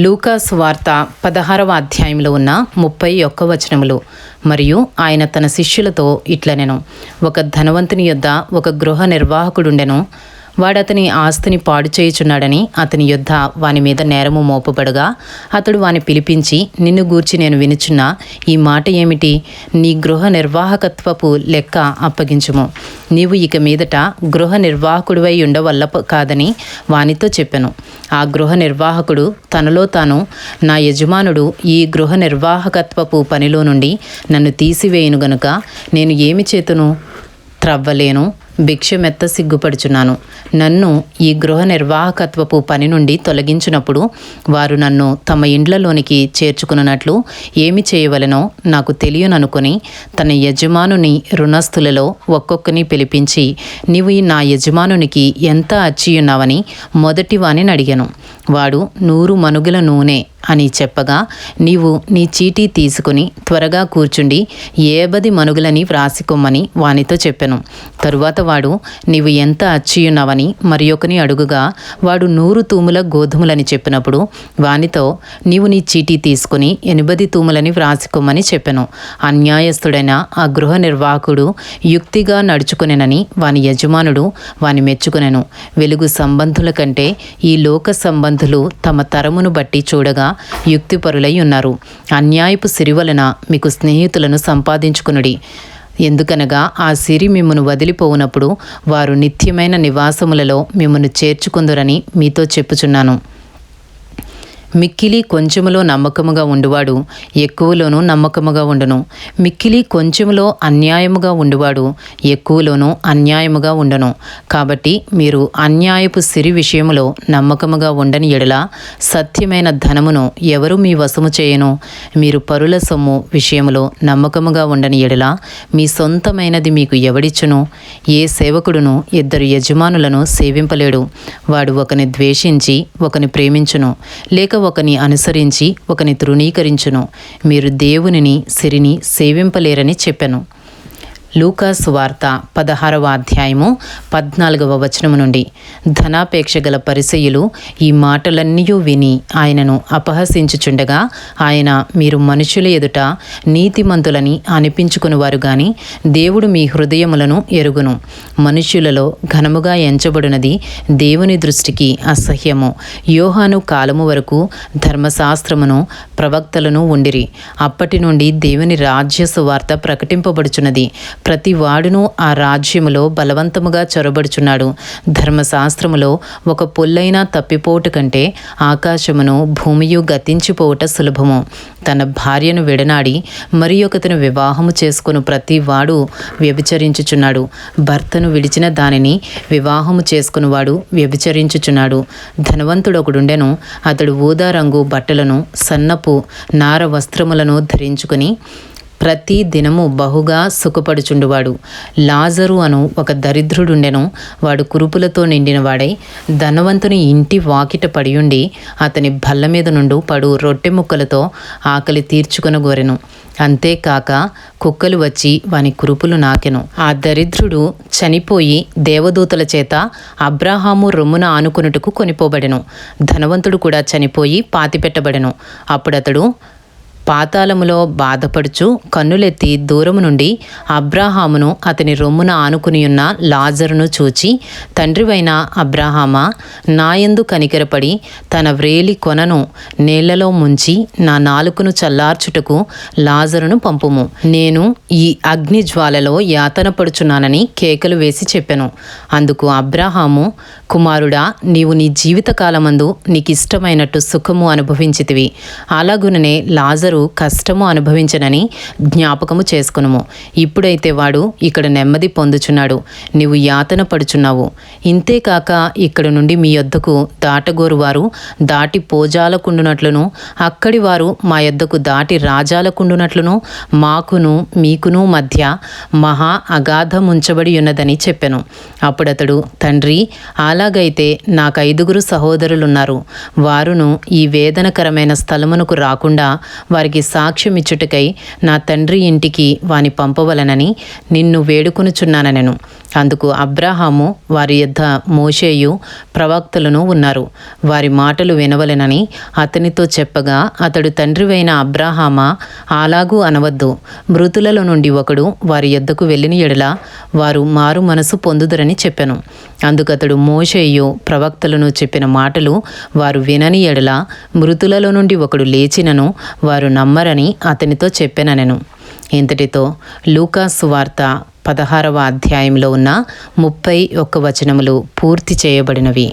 లూకాసు వార్త 16వ అధ్యాయంలో ఉన్న 31 వచనములు. మరియు ఆయన తన శిష్యులతో ఇట్లనెను, ఒక ధనవంతుని యొద్ద ఒక గృహ నిర్వాహకుడుండెను. వాడతని ఆస్తిని పాడు చేయుచున్నాడని అతని యొద్ద వాని మీద నేరము మోపబడగా అతడు వాని పిలిపించి, నిన్ను గూర్చి నేను వినుచున్న ఈ మాట ఏమిటి? నీ గృహ నిర్వాహకత్వపు లెక్క అప్పగించుము. నీవు ఇక మీదట గృహ నిర్వాహకుడివై ఉండవల్ల కాదని వానితో చెప్పెను. ఆ గృహ నిర్వాహకుడు తనలో తాను, నా యజమానుడు ఈ గృహ నిర్వాహకత్వపు పనిలో నుండి నన్ను తీసివేయును గనుక నేను ఏమి చేతును? త్రవ్వలేను, భిక్షమెత్త సిగ్గుపడుచున్నాను. నన్ను ఈ గృహ నిర్వాహకత్వపు పని నుండి తొలగించినప్పుడు వారు నన్ను తమ ఇండ్లలోనికి చేర్చుకున్నట్లు ఏమి చేయవలెనో నాకు తెలియననుకొని తన యజమానుని రుణస్థులలో ఒక్కొక్కని పిలిపించి, నీవు నా యజమానునికి ఎంత అచ్చియున్నావని మొదటి వానిని అడిగాను. వాడు 100 మనుగుల నూనె అని చెప్పగా, నీవు నీ చీటీ తీసుకుని త్వరగా కూర్చుండి 80 మనుగులని వ్రాసికొమ్మని వానితో చెప్పెను. తరువాత వాడు, నీవు ఎంత అచ్చియున్నావని మరి ఒకని అడుగుగా, వాడు 100 తూముల గోధుమలని చెప్పినప్పుడు వానితో, నీవు నీ చీటీ తీసుకుని 80 తూములని వ్రాసికొమ్మని చెప్పెను. అన్యాయస్తుడైన ఆ గృహ నిర్వాహకుడు యుక్తిగా నడుచుకునేనని వాని యజమానుడు వాని మెచ్చుకునెను. వెలుగు సంబంధుల కంటే ఈ లోక సంబంధులు తమ తరమును బట్టి చూడగా యుక్తిపరులై ఉన్నారు. అన్యాయపు సిరి వలన మీకు స్నేహితులను సంపాదించుకునుడి. ఎందుకనగా ఆ సిరి మిమ్మును వదిలిపోవునప్పుడు వారు నిత్యమైన నివాసములలో మిమ్మును చేర్చుకుందురని మీతో చెప్పుచున్నాను. మిక్కిలి కొంచెములో నమ్మకముగా ఉండువాడు ఎక్కువలోనూ నమ్మకముగా ఉండును. మిక్కిలి కొంచెములో అన్యాయముగా ఉండువాడు ఎక్కువలోనూ అన్యాయముగా ఉండును. కాబట్టి మీరు అన్యాయపు సిరి విషయములో నమ్మకముగా ఉండని ఎడల సత్యమైన ధనమును ఎవరు మీ వశము చేయను? మీరు పరుల సొమ్ము విషయములో నమ్మకముగా ఉండని ఎడల మీ సొంతమైనది మీకు ఎవడిచ్చును? ఏ సేవకుడును 2 యజమానులను సేవింపలేడు. వాడు ఒకని ద్వేషించి ఒకని ప్రేమించును, లేక ఒకని అనుసరించి ఒకని తృణీకరించును. మీరు దేవునిని సిరిని సేవింపలేరని చెప్పెను. లూకాసు వార్త 16వ అధ్యాయము 14వ వచనము నుండి. ధనాపేక్ష గల పరిసయ్యులు ఈ మాటలన్నీ విని ఆయనను అపహసించుచుండగా ఆయన, మీరు మనుషుల ఎదుట నీతిమంతులని అనిపించుకునివారు గాని దేవుడు మీ హృదయములను ఎరుగును. మనుష్యులలో ఘనముగా ఎంచబడినది దేవుని దృష్టికి అసహ్యము. యోహాను కాలము వరకు ధర్మశాస్త్రమును ప్రవక్తలను ఉండిరి. అప్పటి నుండి దేవుని రాజ్య సువార్త ప్రకటింపబడుచున్నది. ప్రతి వాడును ఆ రాజ్యములో బలవంతముగా చొరబడుచున్నాడు. ధర్మశాస్త్రములో ఒక పొల్లైనా తప్పిపోవుట కంటే ఆకాశమును భూమియు గతించిపోవుట సులభము. తన భార్యను విడనాడి మరి ఒకతను వివాహము చేసుకుని ప్రతి వాడు వ్యభిచరించుచున్నాడు. భర్తను విడిచిన దానిని వివాహము చేసుకునివాడు వ్యభిచరించుచున్నాడు. ధనవంతుడొకడుండెను. అతడు ఊదా రంగు బట్టలను సన్నపు నార వస్త్రములను ధరించుకుని ప్రతి దినము బహుగా సుఖపడుచుండువాడు. లాజరు అను ఒక దరిద్రుడుండెను. వాడు కురుపులతో నిండినవాడై ధనవంతుని ఇంటి వాకిట పడియుండి అతని బల్ల మీద నుండి పడు రొట్టె ముక్కలతో ఆకలి తీర్చుకొనగోరెను. అంతేకాక కుక్కలు వచ్చి వాని కురుపులు నాకెను. ఆ దరిద్రుడు చనిపోయి దేవదూతల చేత అబ్రాహాము రొమ్మున ఆనుకొనుటకు కొనిపోబడెను. ధనవంతుడు కూడా చనిపోయి పాతిపెట్టబడెను. అప్పుడతడు పాతాళములో బాధపడుచు కన్నులెత్తి దూరము నుండి అబ్రాహామును అతని రొమ్మున ఆనుకునియున్న లాజరును చూచి, తండ్రివైన అబ్రాహామా, నాయందు కనికరపడి తన వ్రేలి కొనను నీళ్లలో ముంచి నా నాలుకను చల్లార్చుటకు లాజరును పంపుము. నేను ఈ అగ్ని జ్వాలలో యాతన పడుచున్నానని కేకలు వేసి చెప్పెను. అందుకు అబ్రాహాము, కుమారుడా, నీవు నీ జీవితకాలమందు నీకిష్టమైనట్టు సుఖము అనుభవించితివి. అలాగుననే లాజరు కష్టము అనుభవించనని జ్ఞాపకము చేసుకునుము. ఇప్పుడైతే వాడు ఇక్కడ నెమ్మది పొందుచున్నాడు, నీవు యాతన పడుచున్నావు. ఇంతేకాక ఇక్కడ నుండి మీ యొద్దకు దాటగోరు వారు దాటి పోజాలకుండునట్లును, అక్కడి వారు మా యొద్దకు దాటి రాజాలకుండునట్లును మాకును మీకును మధ్య మహా అగాధముంచబడి ఉన్నదని చెప్పెను. అప్పుడతడు, తండ్రి, అలాగైతే నాకు 5 సహోదరులున్నారు. వారును ఈ వేదనకరమైన స్థలమునకు రాకుండా వారి వారికి సాక్ష్యమిచ్చుటకై నా తండ్రి ఇంటికి వాని పంపవలనని నిన్ను వేడుకొనుచున్నానెను. అందుకు అబ్రాహాము, వారి యొద్ద మోషేయు ప్రవక్తలను ఉన్నారు, వారి మాటలు వినవలెనని అతనితో చెప్పగా, అతడు తండ్రివైన అబ్రాహామా, అలాగూ అనవద్దు. మృతులలో నుండి ఒకడు వారి యొద్దకు వెళ్ళిన ఎడల వారు మారు మనసు పొందుదురని చెప్పెను. అందుకతడు మోషేయు ప్రవక్తలను చెప్పిన మాటలు వారు వినని ఎడల మృతులలో నుండి ఒకడు లేచినను వారు నమ్మరని అతనితో చెప్పెననెను. ఇంతటితో లూకా సువార్త 16వ అధ్యాయంలో ఉన్న 31 వచనములు పూర్తి చేయబడినవి.